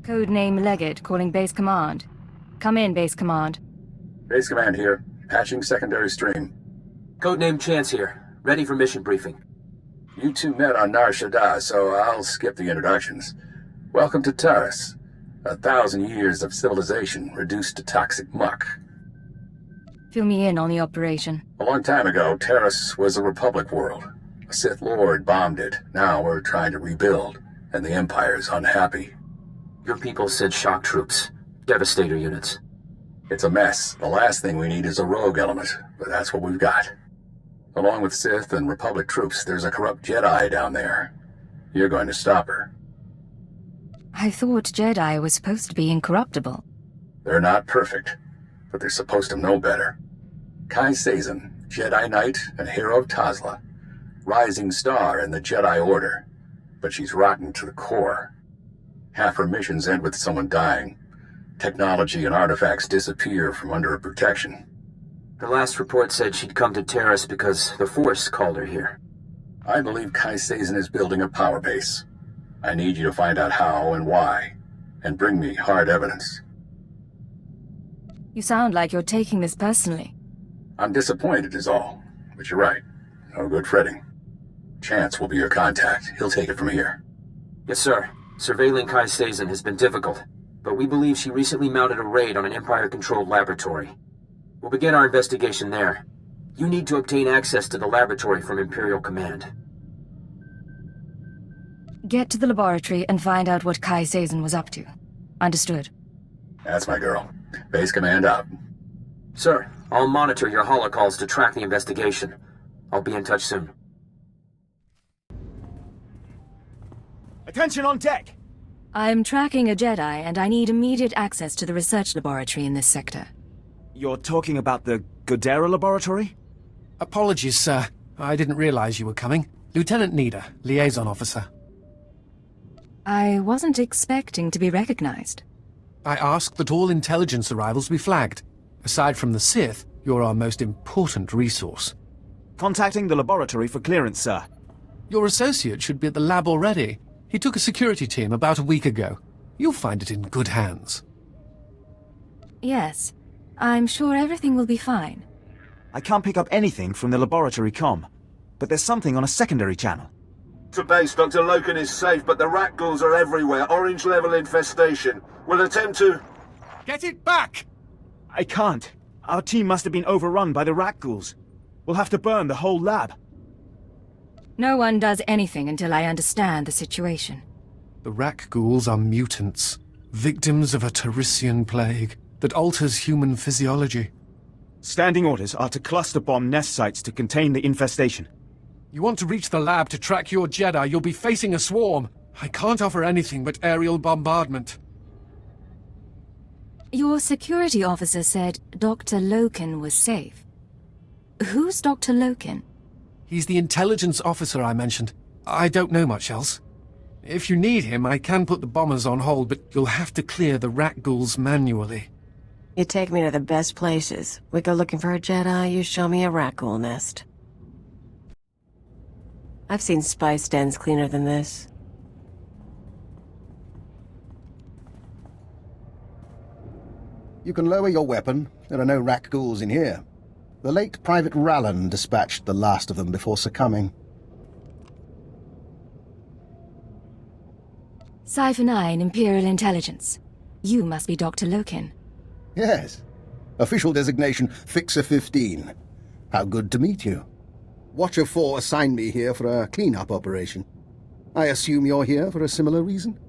Codename Legate calling Base Command. Come in, Base Command. Base Command here. Patching secondary stream. Codename Chance here. Ready for mission briefing. You two met on Nar Shaddaa, so I'll skip the introductions. Welcome to Taris. 1,000 years of civilization reduced to toxic muck. Fill me in on the operation. A long time ago, Taris was a Republic world. A Sith Lord bombed it. Now we're trying to rebuild, and the Empire's unhappy. Your people sent shock troops. Devastator units. It's a mess. The last thing we need is a rogue element, but that's what we've got. Along with Sith and Republic troops, there's a corrupt Jedi down there. You're going to stop her. I thought Jedi was supposed to be incorruptible. They're not perfect, but they're supposed to know better. Ki Sazen, Jedi Knight and hero of Tazla. Rising star in the Jedi Order, but she's rotten to the core. Half her missions end with someone dying. Technology and artifacts disappear from under her protection. The last report said she'd come to Taris because the Force called her here. I believe Ki Sazen is building a power base. I need you to find out how and why, and bring me hard evidence. You sound like you're taking this personally. I'm disappointed is all, but you're right. No good fretting. Chance will be your contact. He'll take it from here. Yes, sir. Surveilling Ki Sazen has been difficult, but we believe she recently mounted a raid on an Empire-controlled laboratory. We'll begin our investigation there. You need to obtain access to the laboratory from Imperial Command. Get to the laboratory and find out what Ki Sazen was up to. Understood. That's my girl. Base Command out. Sir, I'll monitor your holocalls to track the investigation. I'll be in touch soon. Attention on deck! I'm tracking a Jedi, and I need immediate access to the research laboratory in this sector. You're talking about the Godera laboratory? Apologies, sir. I didn't realize you were coming. Lieutenant Nida, liaison officer. I wasn't expecting to be recognized. I asked that all intelligence arrivals be flagged. Aside from the Sith, you're our most important resource. Contacting the laboratory for clearance, sir. Your associate should be at the lab already. He took a security team about a week ago. You'll find it in good hands. Yes. I'm sure everything will be fine. I can't pick up anything from the laboratory comm, but there's something on a secondary channel. To base, Dr. Loken is safe, but the rat ghouls are everywhere. Orange-level infestation. We'll attempt to... Get it back! I can't. Our team must have been overrun by the rat ghouls. We'll have to burn the whole lab. No one does anything until I understand the situation. The Rak ghouls are mutants, victims of a Tarisian plague that alters human physiology. Standing orders are to cluster bomb nest sites to contain the infestation. You want to reach the lab to track your Jedi, you'll be facing a swarm. I can't offer anything but aerial bombardment. Your security officer said Dr. Loken was safe. Who's Dr. Loken? He's the intelligence officer I mentioned. I don't know much else. If you need him, I can put the bombers on hold, but you'll have to clear the rat ghouls manually. You take me to the best places. We go looking for a Jedi, you show me a rat ghoul nest. I've seen spice dens cleaner than this. You can lower your weapon. There are no rat ghouls in here. The late Private Rallan dispatched the last of them before succumbing. Cipher 9 Imperial Intelligence. You must be Dr. Loken. Yes. Official designation Fixer 15. How good to meet you. Watcher 4 assigned me here for a clean-up operation. I assume you're here for a similar reason?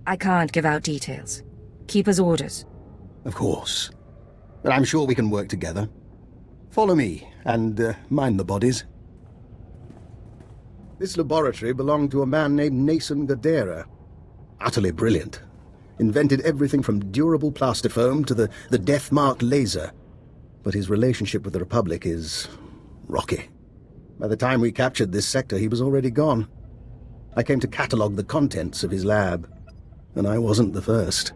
I can't give out details. Keeper's orders. Of course. But I'm sure we can work together. Follow me, and mind the bodies. This laboratory belonged to a man named Nason Godera. Utterly brilliant. Invented everything from durable plastifoam to the death-marked laser. But his relationship with the Republic is rocky. By the time we captured this sector, he was already gone. I came to catalogue the contents of his lab, and I wasn't the first.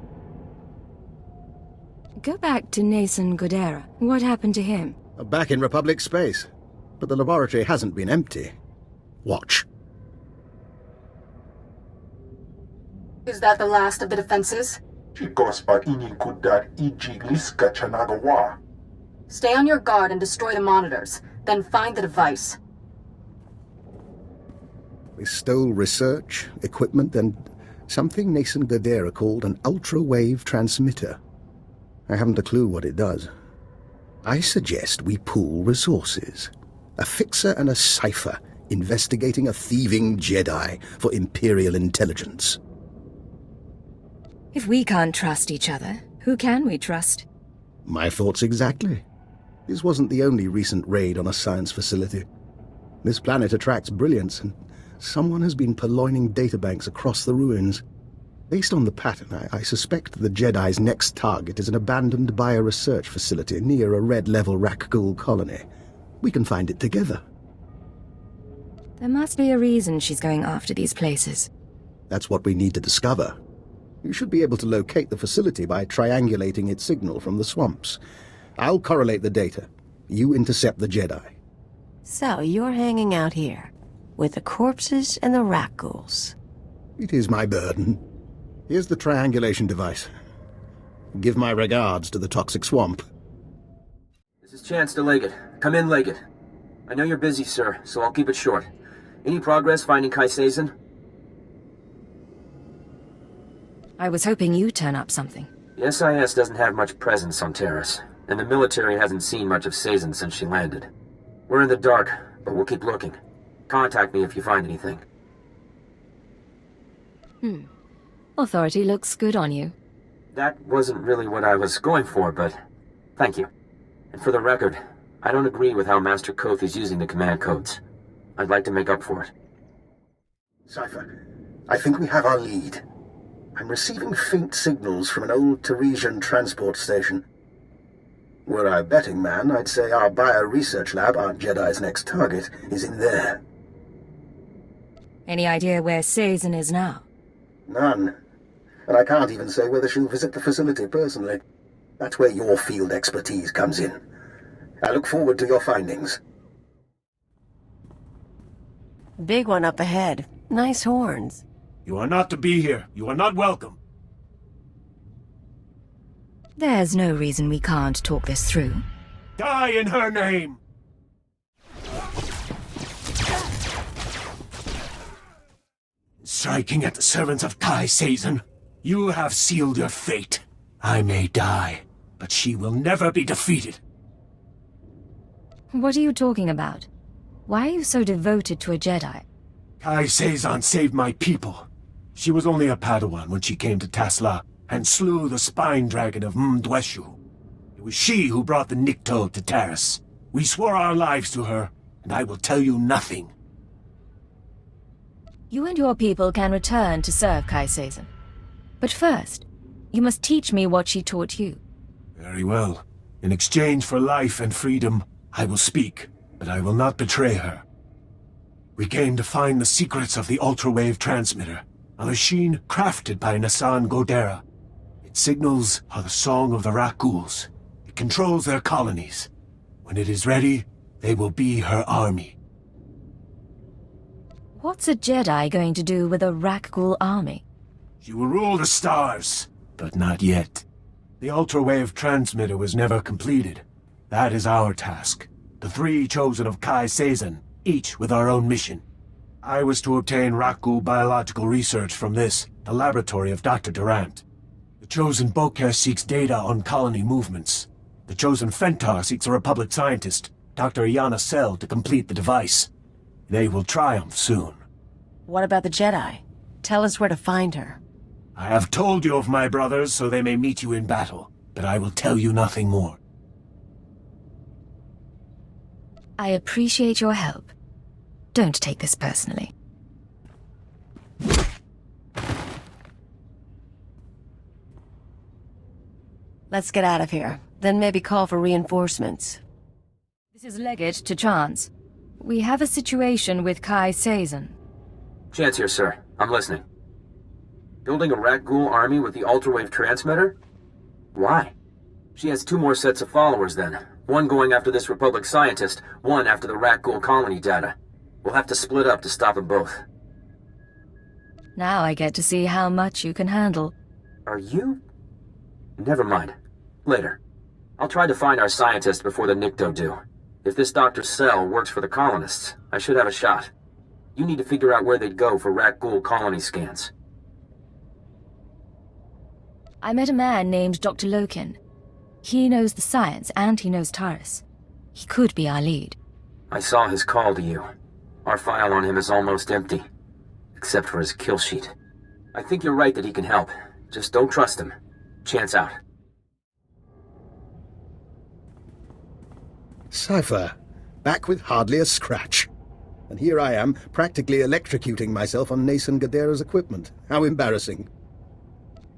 Go back to Nason Godera. What happened to him? Back in Republic space. But the laboratory hasn't been empty. Watch. Is that the last of the defenses? Chikospa inikudat ijigliska chanagawa. Stay on your guard and destroy the monitors, then find the device. We stole research, equipment, and something Nason Gadera called an ultra-wave transmitter. I haven't a clue what it does. I suggest we pool resources. A fixer and a Cipher investigating a thieving Jedi for Imperial intelligence. If we can't trust each other, who can we trust? My thoughts exactly. This wasn't the only recent raid on a science facility. This planet attracts brilliance, and someone has been purloining databanks across the ruins. Based on the pattern, I suspect the Jedi's next target is an abandoned bioresearch facility near a red-level Rakghoul colony. We can find it together. There must be a reason she's going after these places. That's what we need to discover. You should be able to locate the facility by triangulating its signal from the swamps. I'll correlate the data. You intercept the Jedi. So you're hanging out here, with the corpses and the Rakghouls. It is my burden. Here's the triangulation device. Give my regards to the toxic swamp. This is Chance to Leggett. Come in, Leggett. I know you're busy, sir, so I'll keep it short. Any progress finding Ki Sazen? I was hoping you'd turn up something. The SIS doesn't have much presence on Taris, and the military hasn't seen much of Sazen since she landed. We're in the dark, but we'll keep looking. Contact me if you find anything. Authority looks good on you. That wasn't really what I was going for, but thank you. And for the record, I don't agree with how Master Kothe is using the command codes. I'd like to make up for it. Cipher, I think we have our lead. I'm receiving faint signals from an old Tarisian transport station. Were I a betting man, I'd say our bio-research lab, our Jedi's next target, is in there. Any idea where Sazen is now? None. And I can't even say whether she'll visit the facility personally. That's where your field expertise comes in. I look forward to your findings. Big one up ahead. Nice horns. You are not to be here. You are not welcome. There's no reason we can't talk this through. Die in her name! Striking at the servants of Ki Sazen, you have sealed your fate. I may die, but she will never be defeated. What are you talking about? Why are you so devoted to a Jedi? Ki Sazen saved my people. She was only a Padawan when she came to Tasla and slew the spine dragon of Mdweshu. It was she who brought the Nikto to Taris. We swore our lives to her, and I will tell you nothing. You and your people can return to serve Ki Sazen. But first, you must teach me what she taught you. Very well. In exchange for life and freedom, I will speak, but I will not betray her. We came to find the secrets of the ultra-wave transmitter, a machine crafted by Nasan Godera. Its signals are the song of the Rakghouls. It controls their colonies. When it is ready, they will be her army. What's a Jedi going to do with a Rakghoul army? She will rule the stars, but not yet. The ultra-wave transmitter was never completed. That is our task. The three chosen of Ki Sazen, each with our own mission. I was to obtain Rakghoul biological research from this, the laboratory of Dr. Durant. The chosen Bokeh seeks data on colony movements. The chosen Fentar seeks a Republic scientist, Dr. Iana Sel, to complete the device. They will triumph soon. What about the Jedi? Tell us where to find her. I have told you of my brothers so they may meet you in battle, but I will tell you nothing more. I appreciate your help. Don't take this personally. Let's get out of here. Then maybe call for reinforcements. This is Leggett to Chance. We have a situation with Ki Sazen. Chance here, sir. I'm listening. Building a Rakghoul army with the ultra-wave transmitter? Why? She has two more sets of followers then. One going after this Republic scientist, one after the Rakghoul colony data. We'll have to split up to stop them both. Now I get to see how much you can handle. Are you? Never mind. Later. I'll try to find our scientists before the Nikto do. If this Dr. Cell works for the colonists, I should have a shot. You need to figure out where they'd go for Rat Ghoul colony scans. I met a man named Dr. Loken. He knows the science and he knows Taris. He could be our lead. I saw his call to you. Our file on him is almost empty. Except for his kill sheet. I think you're right that he can help. Just don't trust him. Chance out. Cipher, back with hardly a scratch. And here I am, practically electrocuting myself on Nason Gadera's equipment. How embarrassing.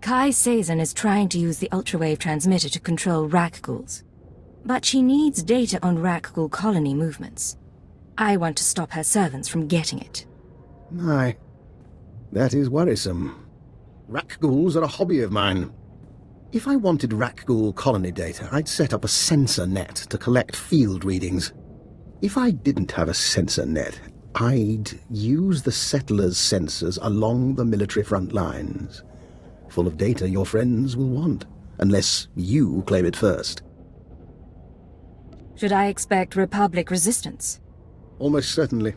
Ki Sazen is trying to use the ultrawave transmitter to control Rak Ghouls. But she needs data on Rak Ghoul colony movements. I want to stop her servants from getting it. My, that is worrisome. Rak Ghouls are a hobby of mine. If I wanted Rak Ghoul colony data, I'd set up a sensor net to collect field readings. If I didn't have a sensor net, I'd use the settlers' sensors along the military front lines. Full of data your friends will want, unless you claim it first. Should I expect Republic resistance? Almost certainly.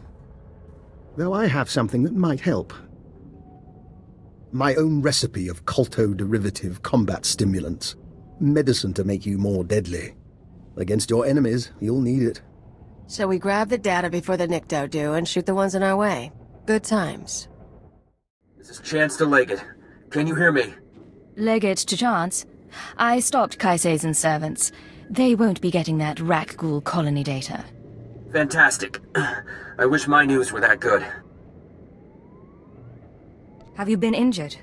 Though I have something that might help. My own recipe of colto-derivative combat stimulants. Medicine to make you more deadly. Against your enemies, you'll need it. So we grab the data before the Nikto do and shoot the ones in our way. Good times. This is Chance to Leggett. Can you hear me? Leggett to Chance. I stopped Ki Sazen's servants. They won't be getting that Rak Ghoul colony data. Fantastic. I wish my news were that good. Have you been injured?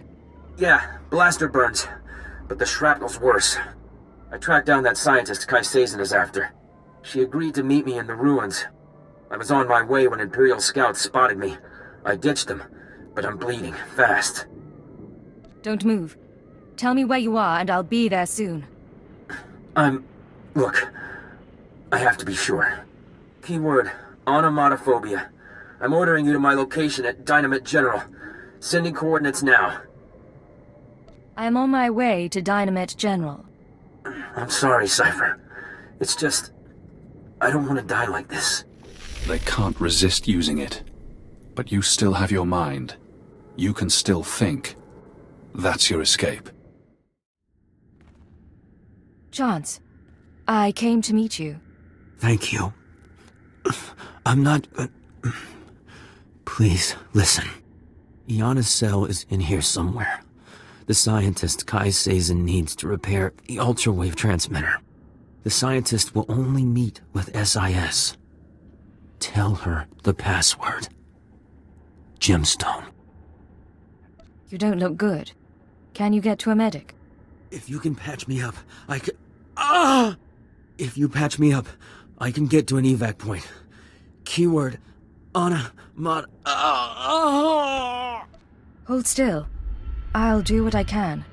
Yeah, blaster burns. But the shrapnel's worse. I tracked down that scientist Ki Sazen is after. She agreed to meet me in the ruins. I was on my way when Imperial scouts spotted me. I ditched them, but I'm bleeding fast. Don't move. Tell me where you are and I'll be there soon. Look, I have to be sure. Keyword, onomatophobia. I'm ordering you to my location at Dynamite General. Sending coordinates now. I am on my way to Dynamite General. I'm sorry, Cipher. It's just... I don't want to die like this. They can't resist using it. But you still have your mind. You can still think. That's your escape. Chance, I came to meet you. Thank you. I'm not... Please, listen. Iana's cell is in here somewhere. The scientist Ki Sazen needs to repair the ultrawave transmitter. The scientist will only meet with SIS. Tell her the password. Gemstone. You don't look good. Can you get to a medic? If you can patch me up, I can... If you patch me up, I can get to an evac point. Keyword, Hold still. I'll do what I can.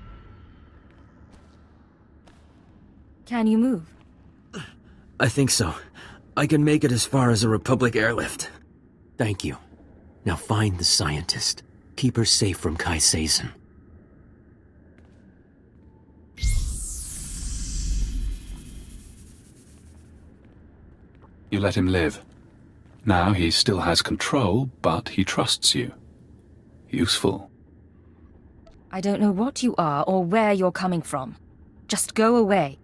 Can you move? I think so. I can make it as far as a Republic airlift. Thank you. Now find the scientist. Keep her safe from Ki Sazen. You let him live. Now he still has control, but he trusts you. Useful. I don't know what you are or where you're coming from. Just go away.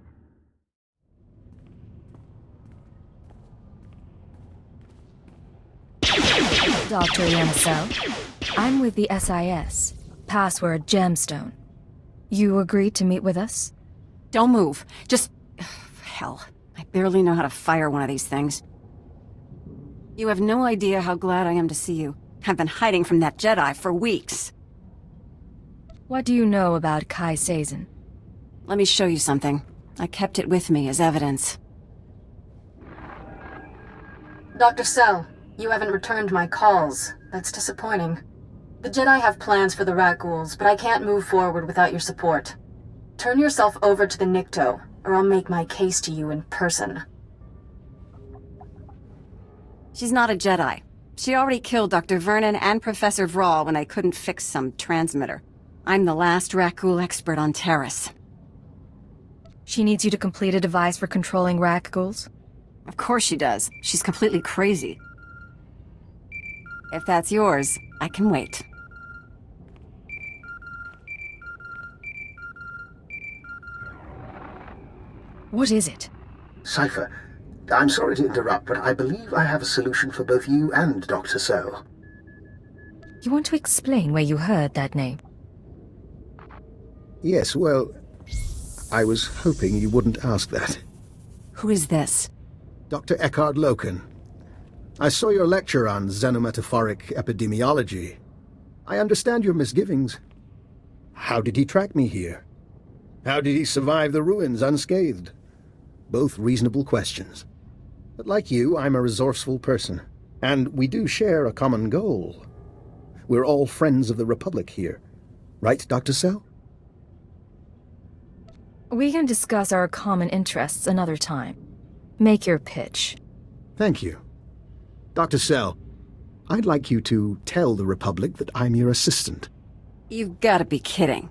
Dr. Yanacel, I'm with the SIS. Password Gemstone. You agreed to meet with us? Don't move. Just... hell. I barely know how to fire one of these things. You have no idea how glad I am to see you. I've been hiding from that Jedi for weeks. What do you know about Ki Sazen? Let me show you something. I kept it with me as evidence. Dr. Cell, you haven't returned my calls. That's disappointing. The Jedi have plans for the Rat Ghouls, but I can't move forward without your support. Turn yourself over to the Nikto, or I'll make my case to you in person. She's not a Jedi. She already killed Dr. Vernon and Professor Vrawl when they couldn't fix some transmitter. I'm the last Rakghoul expert on Taris. She needs you to complete a device for controlling Rakghouls? Of course she does. She's completely crazy. If that's yours, I can wait. What is it? Cipher, I'm sorry to interrupt, but I believe I have a solution for both you and Dr. Cell. You want to explain where you heard that name? Yes, well, I was hoping you wouldn't ask that. Who is this? Dr. Eckhard Loken. I saw your lecture on xenometaphoric epidemiology. I understand your misgivings. How did he track me here? How did he survive the ruins unscathed? Both reasonable questions. But like you, I'm a resourceful person, and we do share a common goal. We're all friends of the Republic here. Right, Dr. Cell? We can discuss our common interests another time. Make your pitch. Thank you. Dr. Cell, I'd like you to tell the Republic that I'm your assistant. You've gotta be kidding.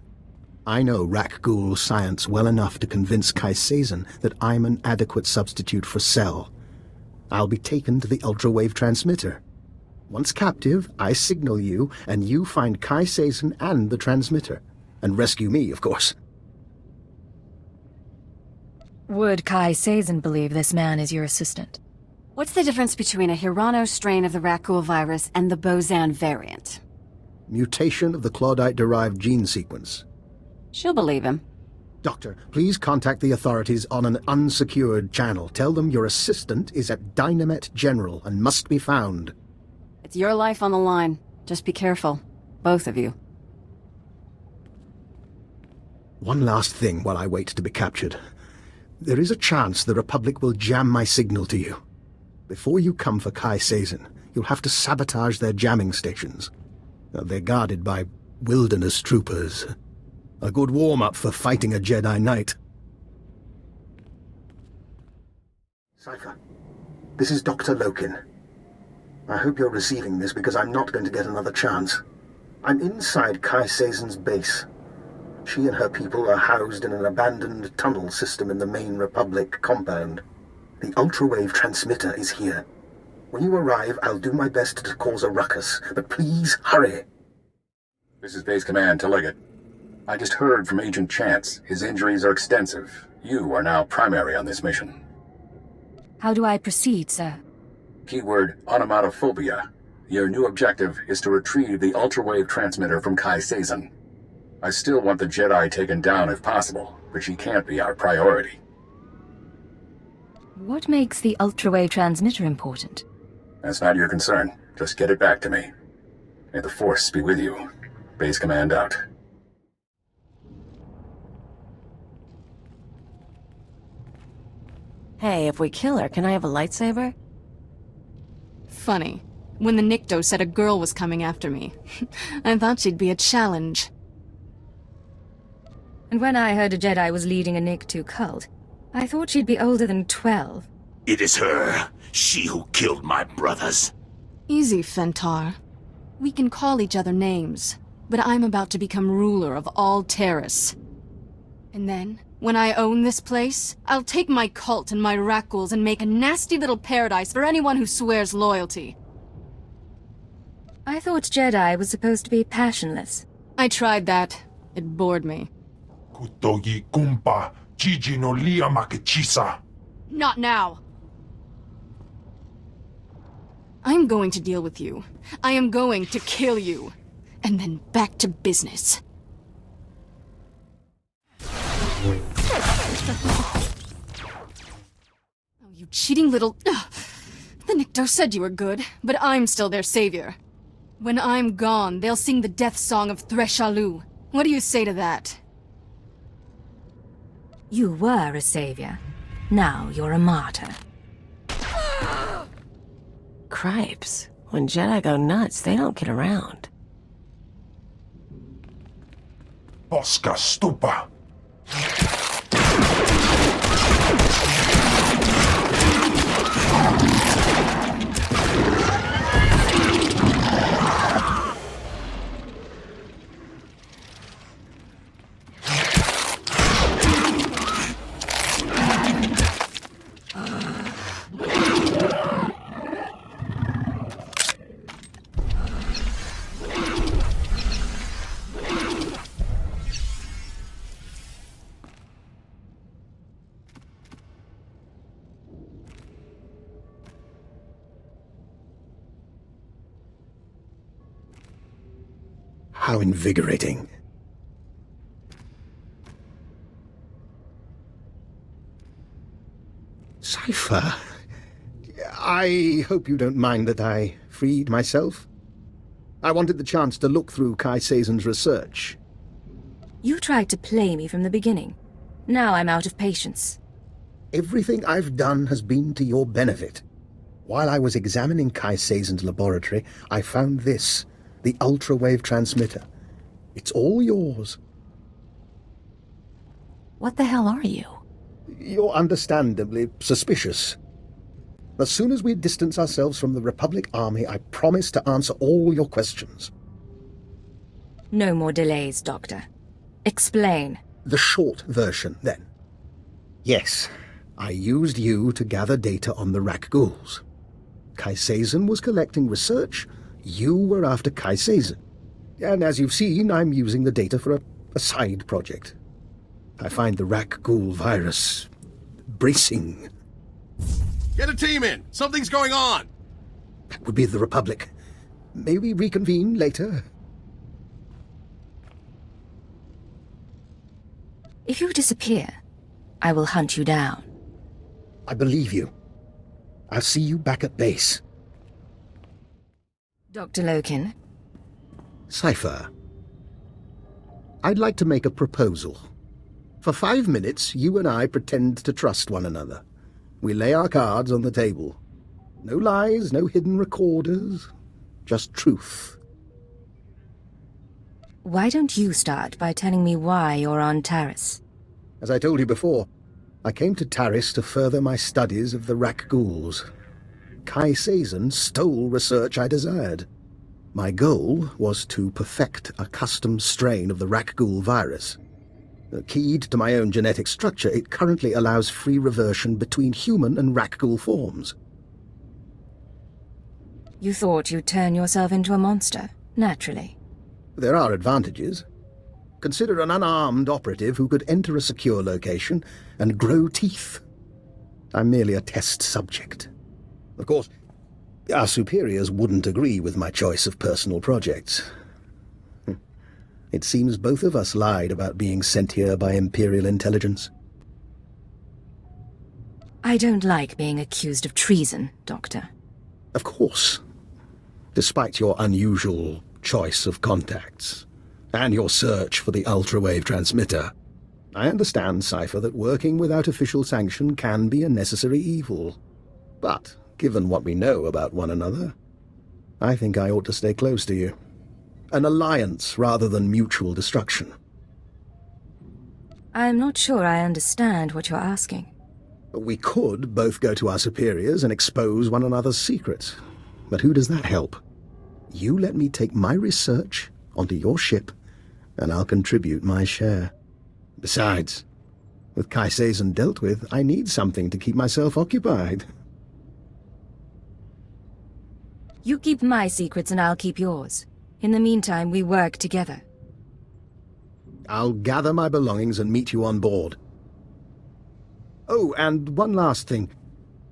I know Rakghoul science well enough to convince Ki Sazen that I'm an adequate substitute for Cell. I'll be taken to the ultrawave transmitter. Once captive, I signal you, and you find Ki Sazen and the transmitter. And rescue me, of course. Would Ki Sazen believe this man is your assistant? What's the difference between a Hirano strain of the Rakghoul virus and the Bozan variant? Mutation of the Claudite-derived gene sequence. She'll believe him. Doctor, please contact the authorities on an unsecured channel. Tell them your assistant is at Dynamet General and must be found. It's your life on the line. Just be careful. Both of you. One last thing while I wait to be captured. There is a chance the Republic will jam my signal to you. Before you come for Ki Sazen, you'll have to sabotage their jamming stations. They're guarded by wilderness troopers. A good warm-up for fighting a Jedi Knight. Cipher, this is Dr. Loken. I hope you're receiving this because I'm not going to get another chance. I'm inside Ki Sazen's base. She and her people are housed in an abandoned tunnel system in the main Republic compound. The ultrawave transmitter is here. When you arrive, I'll do my best to cause a ruckus, but please hurry. This is Base Command to Leggett. I just heard from Agent Chance. His injuries are extensive. You are now primary on this mission. How do I proceed, sir? Keyword onomatophobia. Your new objective is to retrieve the ultrawave transmitter from Ki Sazen. I still want the Jedi taken down if possible, but she can't be our priority. What makes the ultrawave transmitter important? That's not your concern. Just get it back to me. May the Force be with you. Base Command out. Hey, if we kill her, can I have a lightsaber? Funny. When the Nikto said a girl was coming after me, I thought she'd be a challenge. And when I heard a Jedi was leading a Nikto cult, I thought she'd be older than 12. It is her. She who killed my brothers. Easy, Fentar. We can call each other names, but I'm about to become ruler of all Taris. And then, when I own this place, I'll take my cult and my Rakghouls and make a nasty little paradise for anyone who swears loyalty. I thought Jedi was supposed to be passionless. I tried that. It bored me. Kutogi kumpa, Gigi no lia makechisa. Not now! I'm going to deal with you. I am going to kill you. And then back to business. Oh, you cheating little... The Nikto said you were good, but I'm still their savior. When I'm gone, they'll sing the death song of Threshalu. What do you say to that? You were a savior. Now you're a martyr. Cripes. When Jedi go nuts, they don't get around. Bosca stupa. How invigorating. Cipher, I hope you don't mind that I freed myself. I wanted the chance to look through Ki Sazen's research. You tried to play me from the beginning. Now I'm out of patience. Everything I've done has been to your benefit. While I was examining Ki Sazen's laboratory, I found this, the ultra-wave transmitter. It's all yours. What the hell are you? You're understandably suspicious. As soon as we distance ourselves from the Republic Army, I promise to answer all your questions. No more delays, Doctor. Explain. The short version, then. Yes, I used you to gather data on the Rakghouls. Ki Sazen was collecting research, you were after Ki Sazen. And as you've seen, I'm using the data for a side project. I find the Rakghoul virus bracing. Get a team in! Something's going on! That would be the Republic. May we reconvene later? If you disappear, I will hunt you down. I believe you. I'll see you back at base. Dr. Loken? Cipher. I'd like to make a proposal. For 5 minutes, you and I pretend to trust one another. We lay our cards on the table. No lies, no hidden recorders. Just truth. Why don't you start by telling me why you're on Taris? As I told you before, I came to Taris to further my studies of the Rakghouls. Ki Sazen stole research I desired. My goal was to perfect a custom strain of the Rakghoul virus. Keyed to my own genetic structure, it currently allows free reversion between human and Rakghoul forms. You thought you'd turn yourself into a monster, naturally. There are advantages. Consider an unarmed operative who could enter a secure location and grow teeth. I'm merely a test subject. Of course, our superiors wouldn't agree with my choice of personal projects. It seems both of us lied about being sent here by Imperial intelligence. I don't like being accused of treason, Doctor. Of course. Despite your unusual choice of contacts, and your search for the ultra-wave transmitter, I understand, Cipher, that working without official sanction can be a necessary evil. But, given what we know about one another, I think I ought to stay close to you. An alliance rather than mutual destruction. I'm not sure I understand what you're asking. We could both go to our superiors and expose one another's secrets. But who does that help? You let me take my research onto your ship, and I'll contribute my share. Besides, with Ki Sazen dealt with, I need something to keep myself occupied. You keep my secrets and I'll keep yours. In the meantime, we work together. I'll gather my belongings and meet you on board. Oh, and one last thing.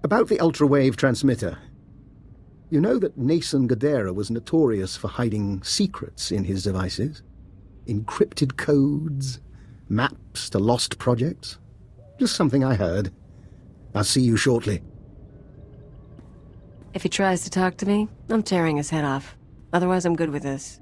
About the ultra-wave transmitter. You know that Nason Gadera was notorious for hiding secrets in his devices? Encrypted codes, maps to lost projects? Just something I heard. I'll see you shortly. If he tries to talk to me, I'm tearing his head off. Otherwise, I'm good with this.